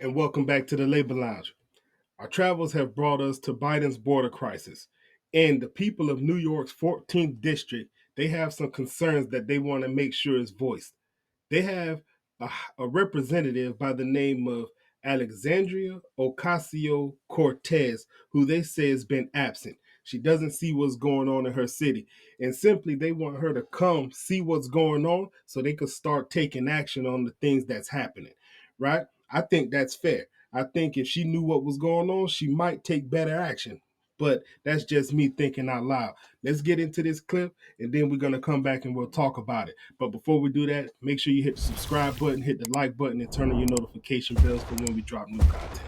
and welcome back to the Labor Lounge. Our travels have brought us to Biden's border crisis, and the people of New York's 14th district, they have some concerns that they want to make sure is voiced. They have a representative by the name of Alexandria Ocasio-Cortez, who they say has been absent. She doesn't see what's going on in her city, and simply they want her to come see what's going on so they could start taking action on the things that's happening, right? I think that's fair. I think if she knew what was going on, she might take better action. But that's just me thinking out loud. Let's get into this clip, and then we're going to come back and we'll talk about it. But before we do that, make sure you hit the subscribe button, hit the like button, and turn on your notification bells for when we drop new content.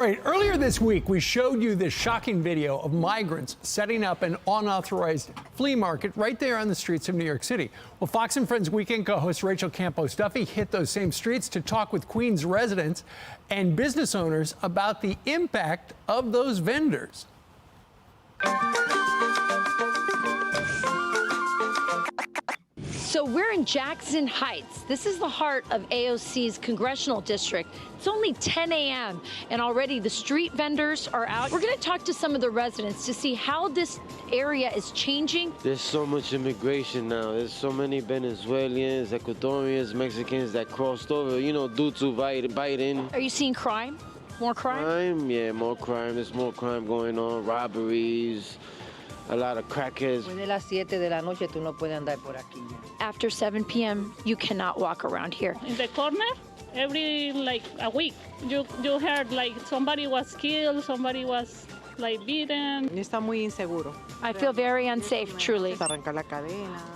Right. Earlier this week, we showed you this shocking video of migrants setting up an unauthorized flea market right there on the streets of New York City. Well, Fox & Friends weekend co-host Rachel Campos-Duffy hit those same streets to talk with Queens residents and business owners about the impact of those vendors. So we're in Jackson Heights. This is the heart of AOC's congressional district. It's only 10 a.m. and already the street vendors are out. We're going to talk to some of the residents to see how this area is changing. There's so much immigration now. There's so many Venezuelans, Ecuadorians, Mexicans that crossed over, due to Biden. Are you seeing crime? More crime? Yeah, more crime. There's more crime going on, robberies. A lot of crackheads. After 7 p.m., you cannot walk around here. In the corner, every a week, you heard somebody was killed, somebody was beaten. Está muy inseguro. I feel very unsafe, truly.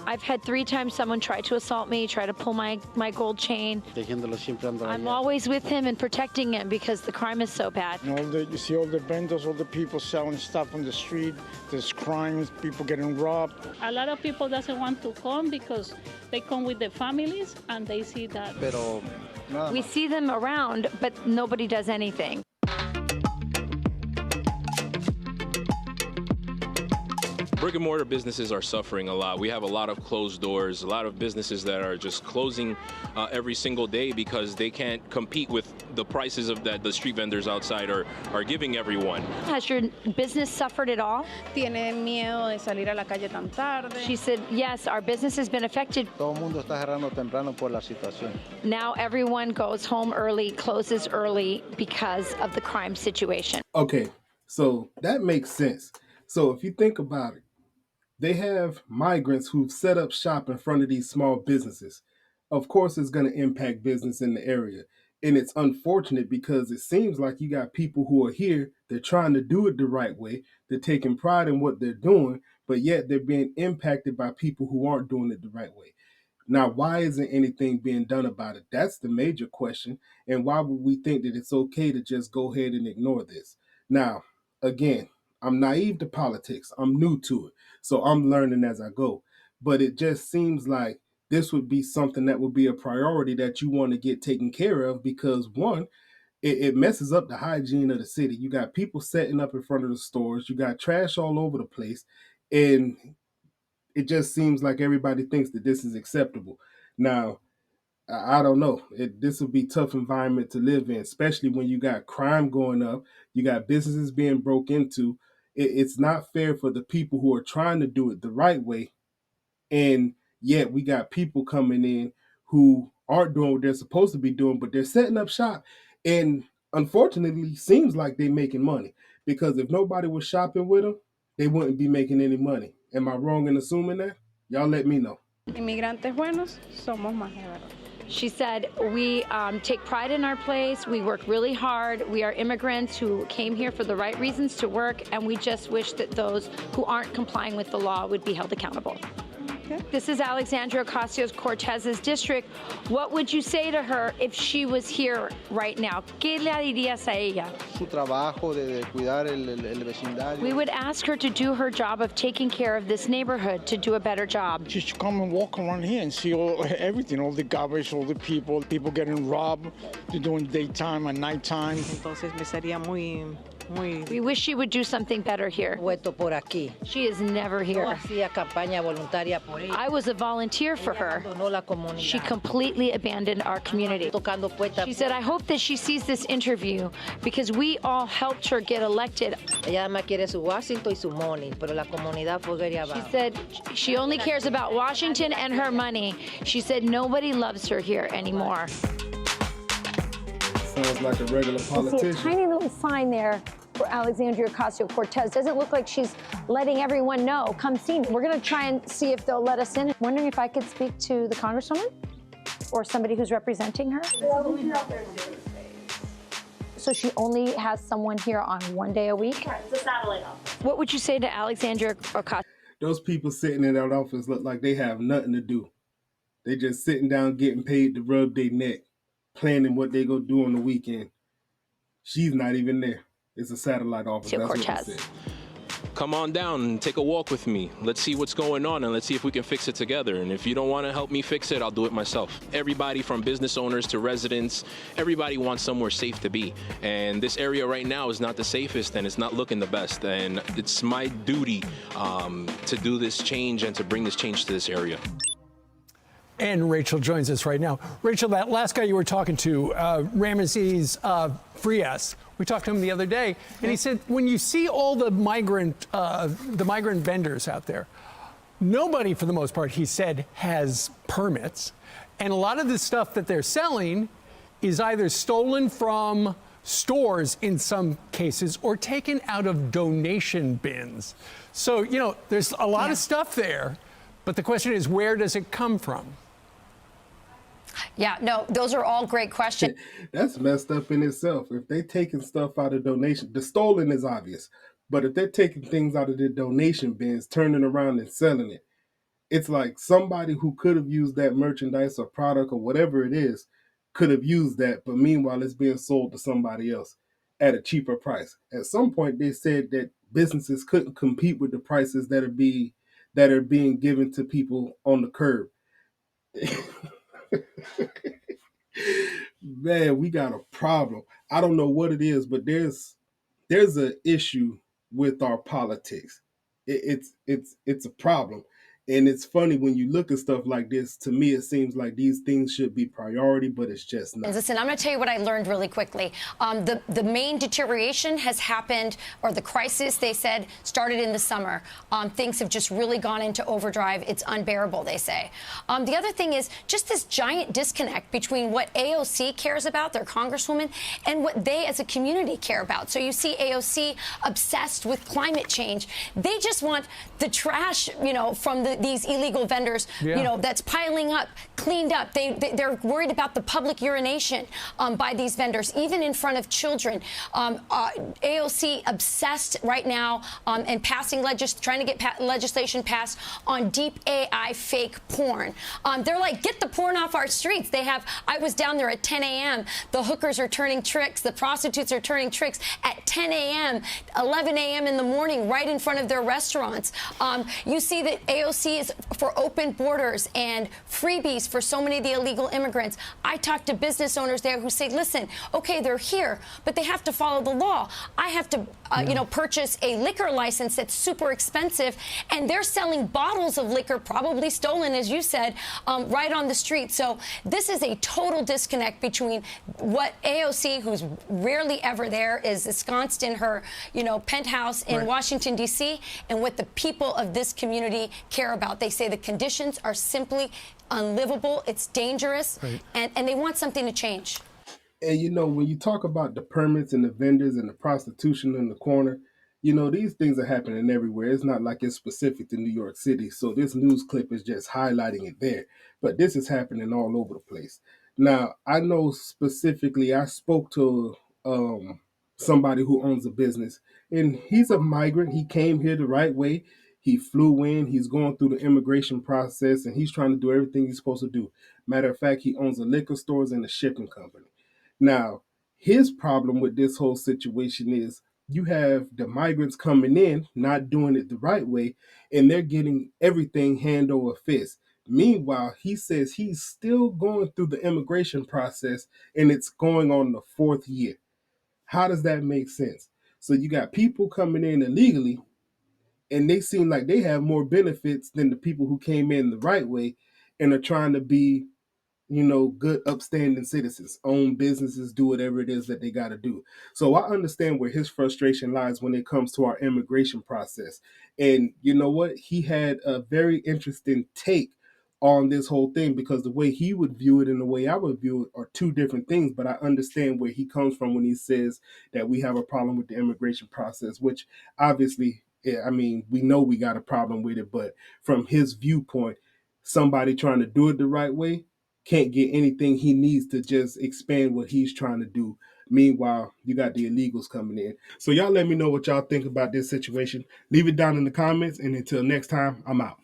I've had 3 times someone try to assault me, try to pull my gold chain. I'm always with him and protecting him because the crime is so bad. You see all the vendors, all the people selling stuff on the street. There's crimes, people getting robbed. A lot of people doesn't want to come because they come with their families and they see that. We see them around, but nobody does anything. Brick and mortar businesses are suffering a lot. We have a lot of closed doors, a lot of businesses that are just closing every single day because they can't compete with the prices that the street vendors outside are giving everyone. Has your business suffered at all? Tienen miedo de salir a la calle tan tarde. She said, yes, our business has been affected. Todo el mundo está cerrando temprano por la situación. Now everyone goes home early, closes early because of the crime situation. Okay, so that makes sense. So if you think about it, they have migrants who've set up shop in front of these small businesses. Of course, it's going to impact business in the area. And it's unfortunate because it seems like you got people who are here, they're trying to do it the right way, they're taking pride in what they're doing, but yet they're being impacted by people who aren't doing it the right way. Now, why isn't anything being done about it? That's the major question. And why would we think that it's okay to just go ahead and ignore this? Now, again, I'm naive to politics. I'm new to it. So I'm learning as I go. But it just seems like this would be something that would be a priority that you want to get taken care of because, one, it messes up the hygiene of the city. You got people setting up in front of the stores. You got trash all over the place. And it just seems like everybody thinks that this is acceptable. Now, I don't know. This will be a tough environment to live in, especially when you got crime going up, you got businesses being broke into. It's not fair for the people who are trying to do it the right way, and yet we got people coming in who aren't doing what they're supposed to be doing, but they're setting up shop, and unfortunately, seems like they're making money because if nobody was shopping with them, they wouldn't be making any money. Am I wrong in assuming that? Y'all let me know. Inmigrantes buenos somos más de verdad. She said, we take pride in our place, we work really hard, we are immigrants who came here for the right reasons to work, and we just wish that those who aren't complying with the law would be held accountable. Okay. This is Alexandria Ocasio-Cortez's district. What would you say to her if she was here right now? ¿Qué le dirías a ella? Su trabajo de cuidar el vecindario. We would ask her to do her job of taking care of this neighborhood, to do a better job. She should come and walk around here and see everything, all the garbage, all the people getting robbed, they're doing daytime and nighttime. Entonces me sería muy We wish she would do something better here. Vuelto por aquí. She is never Yo here. hacía campaña voluntaria por ella. I was a volunteer for her. Abandonó la comunidad. She completely abandoned our community. Tocando puertas. She said, I hope that she sees this interview because we all helped her get elected. Ella además quiere su Washington y su money, pero la comunidad fue She abajo. said she only cares about Washington and her money. She said nobody loves her here anymore. Sounds like a regular You see a politician. tiny little sign there for Alexandria Ocasio-Cortez. Doesn't look like she's letting everyone know, come see me. We're going to try and see if they'll let us in. Wondering if I could speak to the Congresswoman or somebody who's representing her. So she only has someone here on one day a week? Right, it's a satellite office. What would you say to Alexandria Ocasio? Those people sitting in that office look like they have nothing to do. They just sitting down getting paid to rub their neck, planning what they go do on the weekend. She's not even there. It's a satellite office. That's what they said. Come on down and take a walk with me. Let's see what's going on and let's see if we can fix it together. And if you don't want to help me fix it, I'll do it myself. Everybody from business owners to residents, everybody wants somewhere safe to be. And this area right now is not the safest and it's not looking the best. And it's my duty to do this change and to bring this change to this area. And Rachel joins us right now. Rachel, that last guy you were talking to, Ramesses Frias, we talked to him the other day, and he said when you see all the migrant vendors out there, nobody, for the most part, he said, has permits, and a lot of the stuff that they're selling is either stolen from stores in some cases or taken out of donation bins. So, you know, there's a lot of stuff there, but the question is, where does it come from? Yeah, no, those are all great questions. That's messed up in itself. If they're taking stuff out of donation, the stolen is obvious. But if they're taking things out of the donation bins, turning around and selling it, it's like somebody who could have used that merchandise or product or whatever it is could have used that. But meanwhile, it's being sold to somebody else at a cheaper price. At some point, they said that businesses couldn't compete with the prices that are being given to people on the curb. Man, we got a problem. I don't know what it is, but there's an issue with our politics. It's a problem. And it's funny when you look at stuff like this, to me, it seems like these things should be priority, but it's just not. Listen, I'm going to tell you what I learned really quickly. The main deterioration has happened, or the crisis, they said, started in the summer. Things have just really gone into overdrive. It's unbearable, they say. The other thing is just this giant disconnect between what AOC cares about, their congresswoman, and what they as a community care about. So you see AOC obsessed with climate change. They just want the trash, you know, from these illegal vendors, you know, that's piling up, cleaned up. They're worried about the public urination by these vendors, even in front of children. AOC obsessed right now and trying to get legislation passed on deep AI fake porn. They're like, get the porn off our streets. I was down there at 10 a.m. The hookers are turning tricks. The prostitutes are turning tricks at 10 a.m., 11 a.m. in the morning, right in front of their restaurants. You see that AOC is for open borders and freebies for so many of the illegal immigrants. I talked to business owners there who say, listen, okay, they're here, but they have to follow the law. I have to, you know, purchase a liquor license that's super expensive, and they're selling bottles of liquor, probably stolen, as you said, right on the street. So this is a total disconnect between what AOC, who's rarely ever there, is ensconced in her, you know, penthouse in Washington, D.C., and what the people of this community care about. They say the conditions are simply unlivable. It's dangerous, and they want something to change. And, you know, when you talk about the permits and the vendors and the prostitution in the corner, you know, these things are happening everywhere. It's not like it's specific to New York City. So this news clip is just highlighting it there. But this is happening all over the place. Now, I know specifically, I spoke to somebody who owns a business, and he's a migrant. He came here the right way. He flew in. He's going through the immigration process, and he's trying to do everything he's supposed to do. Matter of fact, he owns a liquor stores and a shipping company. Now, his problem with this whole situation is you have the migrants coming in, not doing it the right way, and they're getting everything hand over fist. Meanwhile, he says he's still going through the immigration process, and it's going on the 4th year. How does that make sense? So you got people coming in illegally, and they seem like they have more benefits than the people who came in the right way and are trying to be, good, upstanding citizens, own businesses, do whatever it is that they got to do. So I understand where his frustration lies when it comes to our immigration process. And you know what? He had a very interesting take on this whole thing, because the way he would view it and the way I would view it are two different things. But I understand where he comes from when he says that we have a problem with the immigration process, which obviously, I mean, we know we got a problem with it. But from his viewpoint, somebody trying to do it the right way can't get anything he needs to just expand what he's trying to do. Meanwhile, you got the illegals coming in. So y'all let me know what y'all think about this situation. Leave it down in the comments, and until next time, I'm out.